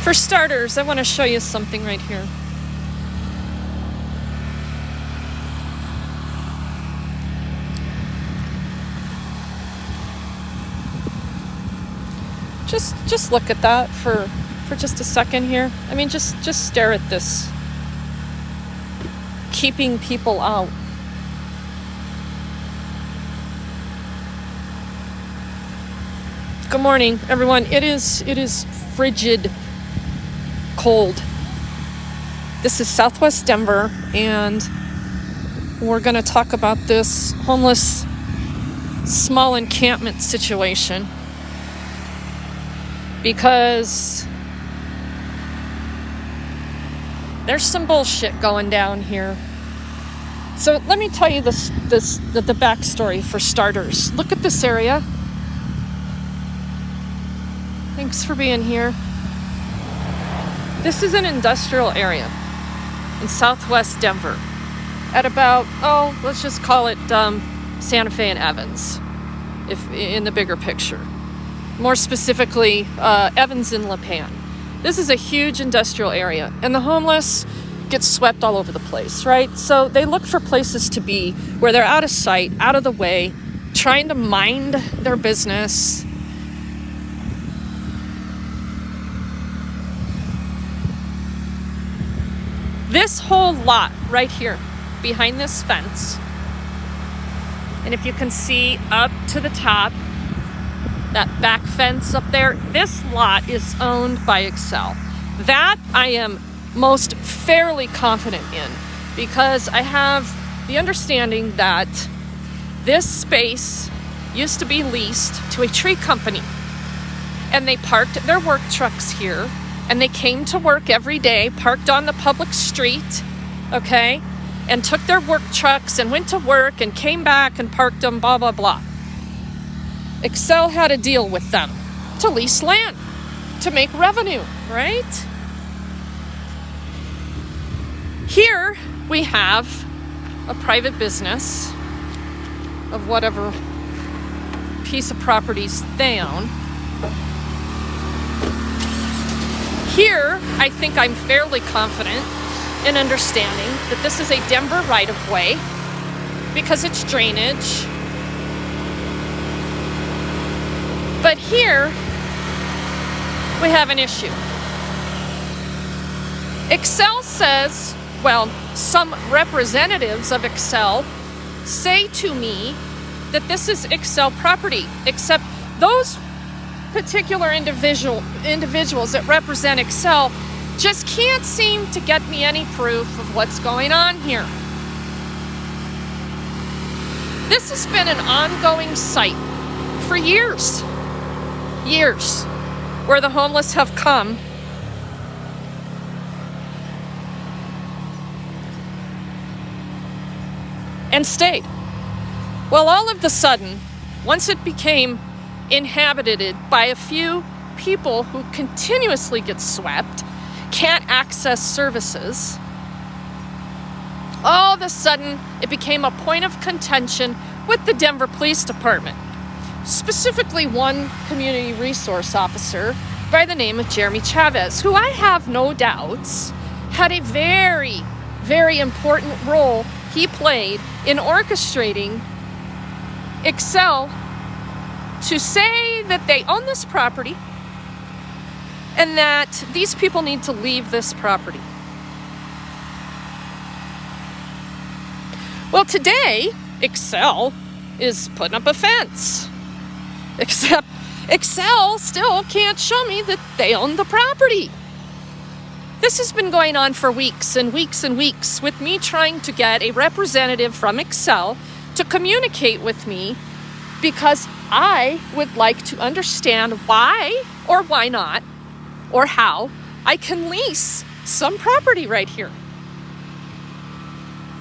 For starters, I want to show you something right here. Just look at that for just a second here. I mean, just stare at this. Keeping people out. Good morning, everyone. It is frigid cold. This is Southwest Denver, and we're going to talk about this homeless small encampment situation because there's some bullshit going down here. So let me tell you the backstory for starters. Look at this area. Thanks for being here. This is an industrial area in Southwest Denver at about, let's just call it Santa Fe and Evans, if in the bigger picture. More specifically, Evans and Lipan. This is a huge industrial area, and the homeless get swept all over the place, right? So they look for places to be where they're out of sight, out of the way, trying to mind their business. This whole lot right here behind this fence, and if you can see up to the top, that back fence up there, this lot is owned by Excel. That I am most fairly confident in because I have the understanding that this space used to be leased to a tree company, and they parked their work trucks here. And they came to work every day, parked on the public street, okay? And took their work trucks and went to work and came back and parked them, blah, blah, blah. Excel had a deal with them to lease land, to make revenue, right? Here we have a private business of whatever piece of properties they own. Here, I think I'm fairly confident in understanding that this is a Denver right-of-way because it's drainage. But here, we have an issue. Excel says, some representatives of Excel say to me that this is Excel property, except those particular individuals that represent Excel just can't seem to get me any proof of what's going on here. This has been an ongoing site for years, where the homeless have come and stayed. Well, all of a sudden, once it became inhabited by a few people who continuously get swept, can't access services, all of a sudden it became a point of contention with the Denver Police Department, specifically one community resource officer by the name of Jeremy Chavez, who I have no doubts had a very, very important role he played in orchestrating Excel to say that they own this property and that these people need to leave this property. Well, today, Excel is putting up a fence. Except Excel still can't show me that they own the property. This has been going on for weeks and weeks and weeks with me trying to get a representative from Excel to communicate with me because I would like to understand why or why not or how I can lease some property right here.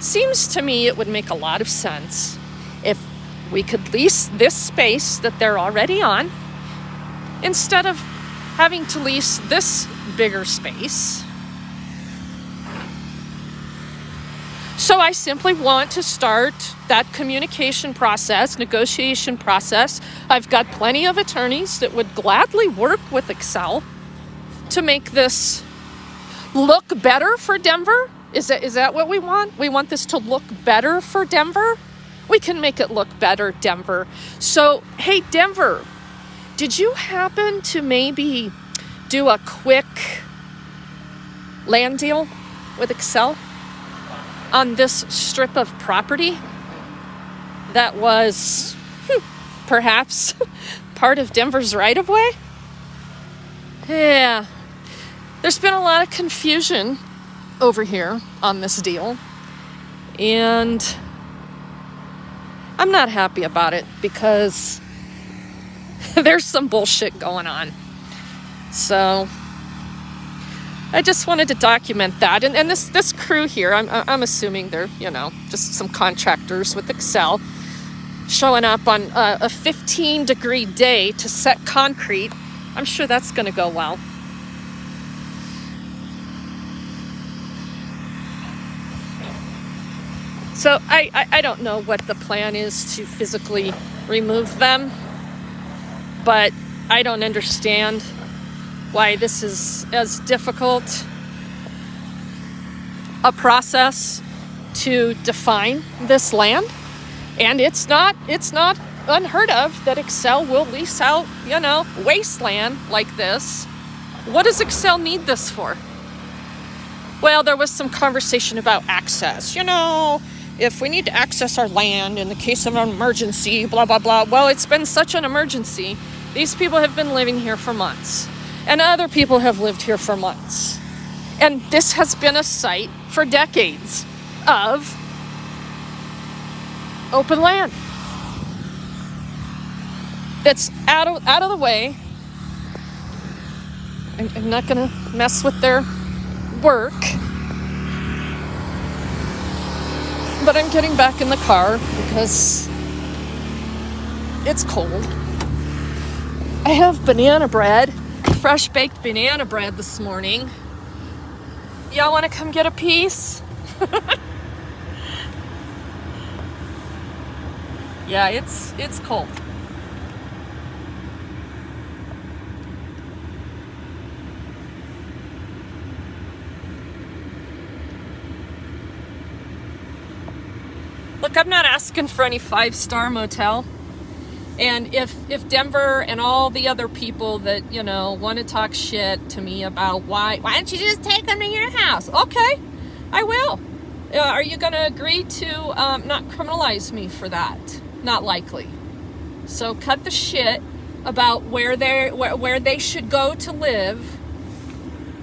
Seems to me it would make a lot of sense if we could lease this space that they're already on instead of having to lease this bigger space. So I simply want to start that communication process, negotiation process. I've got plenty of attorneys that would gladly work with Excel to make this look better for Denver? Is that what we want? We want this to look better for Denver? We can make it look better, Denver. So, hey, Denver, did you happen to maybe do a quick land deal with Xcel on this strip of property that was perhaps part of Denver's right-of-way? Yeah, there's been a lot of confusion over here on this deal, and I'm not happy about it because there's some bullshit going on. So I just wanted to document that. And this crew here, I'm assuming they're, just some contractors with Xcel showing up on a 15-degree day to set concrete. I'm sure that's going to go well. So I don't know what the plan is to physically remove them, but I don't understand why this is as difficult a process to define this land. And it's not unheard of that Xcel will lease out, wasteland like this. What does Xcel need this for? Well, there was some conversation about access. If we need to access our land in the case of an emergency, blah, blah, blah. Well, it's been such an emergency. These people have been living here for months. And other people have lived here for months. And this has been a site for decades of open land that's out of the way. I'm not going to mess with their work. But I'm getting back in the car because it's cold. I have banana bread, fresh baked banana bread this morning. Y'all want to come get a piece? Yeah, it's cold. Look, I'm not asking for any 5-star motel. And if Denver and all the other people that, want to talk shit to me about why don't you just take them to your house? Okay, I will. Are you going to agree to not criminalize me for that? Not likely. So cut the shit about where they should go to live.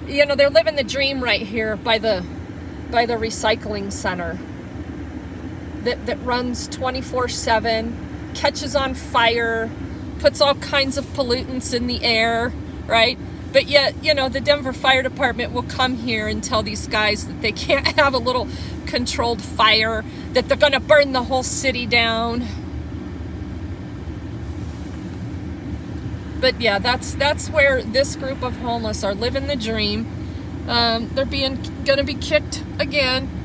They're living the dream right here by the recycling center that runs 24/7, catches on fire, puts all kinds of pollutants in the air, right? But yet, the Denver Fire Department will come here and tell these guys that they can't have a little controlled fire, that they're going to burn the whole city down. But yeah, that's where this group of homeless are living the dream. They're going to be kicked again.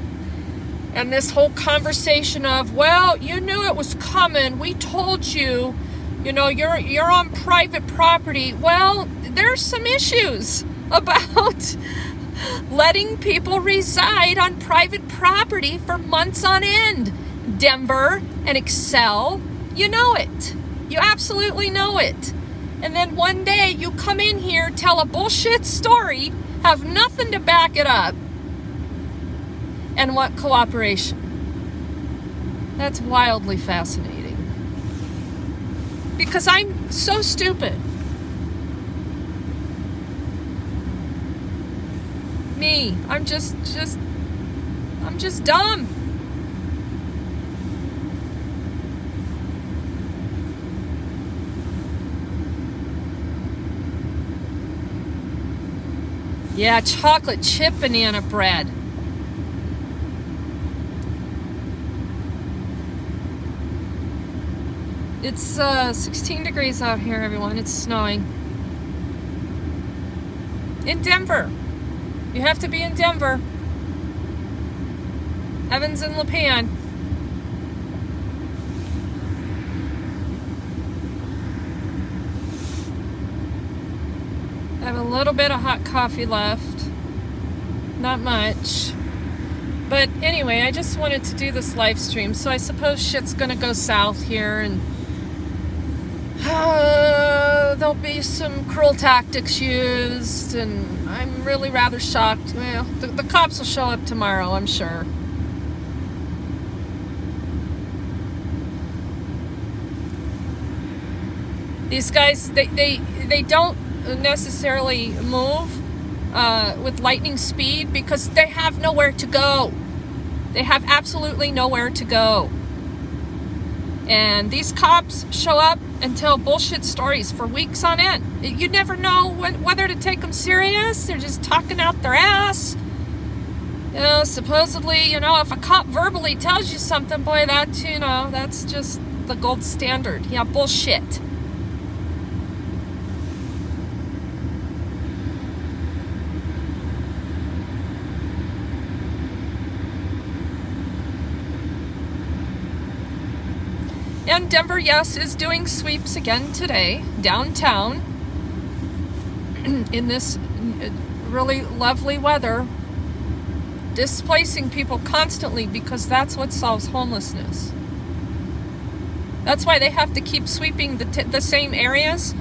And this whole conversation of, well, you knew it was coming. We told you, you're on private property. Well, there's some issues about letting people reside on private property for months on end. Denver and Xcel, you know it. You absolutely know it. And then one day you come in here, tell a bullshit story, have nothing to back it up, and want cooperation. That's wildly fascinating. Because I'm so stupid. Me, I'm just dumb. Yeah, chocolate chip banana bread. It's 16 degrees out here, everyone. It's snowing. In Denver. You have to be in Denver. Evans and Lipan. have a little bit of hot coffee left. Not much. But anyway, I just wanted to do this live stream, so I suppose shit's gonna go south here, and there'll be some cruel tactics used, and I'm really rather shocked. Well, the cops will show up tomorrow, I'm sure. These guys, they don't necessarily move with lightning speed because they have nowhere to go. They have absolutely nowhere to go. And these cops show up and tell bullshit stories for weeks on end. You never know whether to take them serious. They're just talking out their ass. You know, supposedly, you know, if a cop verbally tells you something, boy, that, you know, that's just the gold standard. Yeah, bullshit. And Denver, yes, is doing sweeps again today, downtown, in this really lovely weather, displacing people constantly because that's what solves homelessness. That's why they have to keep sweeping the same areas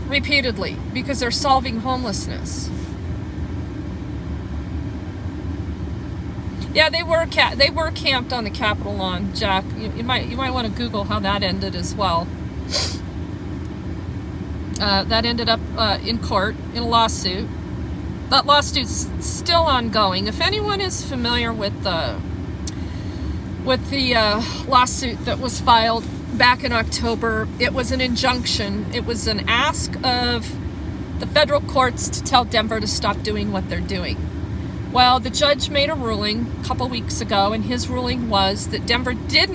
repeatedly, because they're solving homelessness. Yeah, they were camped on the Capitol lawn, Jack. You might want to Google how that ended as well. That ended up in court in a lawsuit. That lawsuit's still ongoing. If anyone is familiar with the lawsuit that was filed back in October, it was an injunction. It was an ask of the federal courts to tell Denver to stop doing what they're doing. Well, the judge made a ruling a couple weeks ago, and his ruling was that Denver did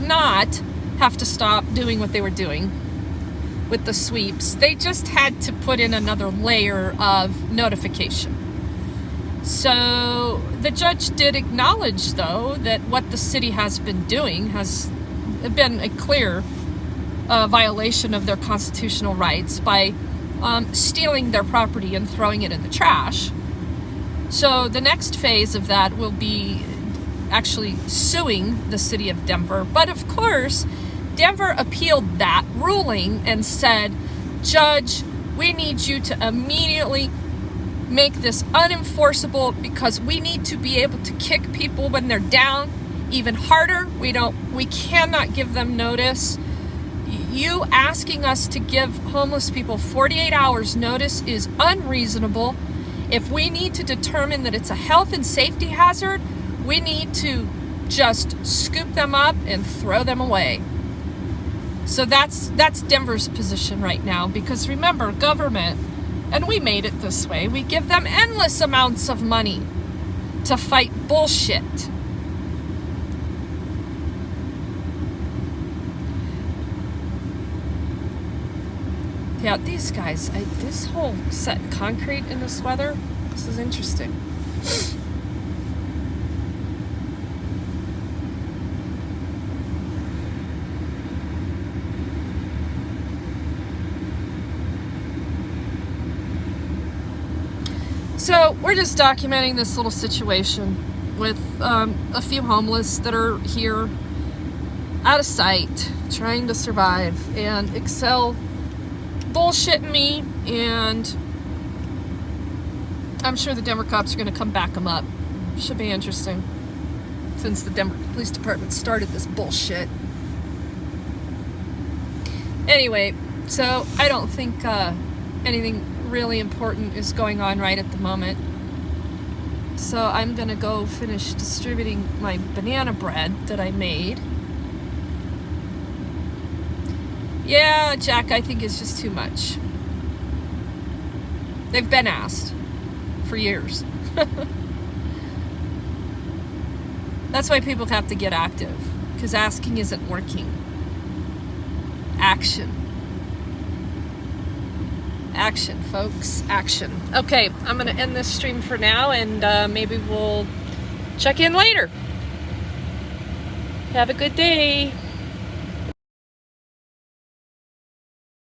not have to stop doing what they were doing with the sweeps. They just had to put in another layer of notification. So the judge did acknowledge, though, that what the city has been doing has been a clear violation of their constitutional rights by stealing their property and throwing it in the trash. So the next phase of that will be actually suing the city of Denver. But of course, Denver appealed that ruling and said, Judge, we need you to immediately make this unenforceable because we need to be able to kick people when they're down even harder. We cannot give them notice. You asking us to give homeless people 48 hours notice is unreasonable. If we need to determine that it's a health and safety hazard, we need to just scoop them up and throw them away. So that's Denver's position right now, because remember, government, and we made it this way, we give them endless amounts of money to fight bullshit. Yeah, these guys, this whole set concrete in this weather, this is interesting. So we're just documenting this little situation with a few homeless that are here out of sight, trying to survive, and Excel bullshitting me, and I'm sure the Denver cops are going to come back them up. Should be interesting, since the Denver Police Department started this bullshit. Anyway, so I don't think anything really important is going on right at the moment. So I'm going to go finish distributing my banana bread that I made. Yeah, Jack, I think it's just too much. They've been asked for years. That's why people have to get active, because asking isn't working. Action. Action, folks. Action. Okay, I'm going to end this stream for now, and maybe we'll check in later. Have a good day.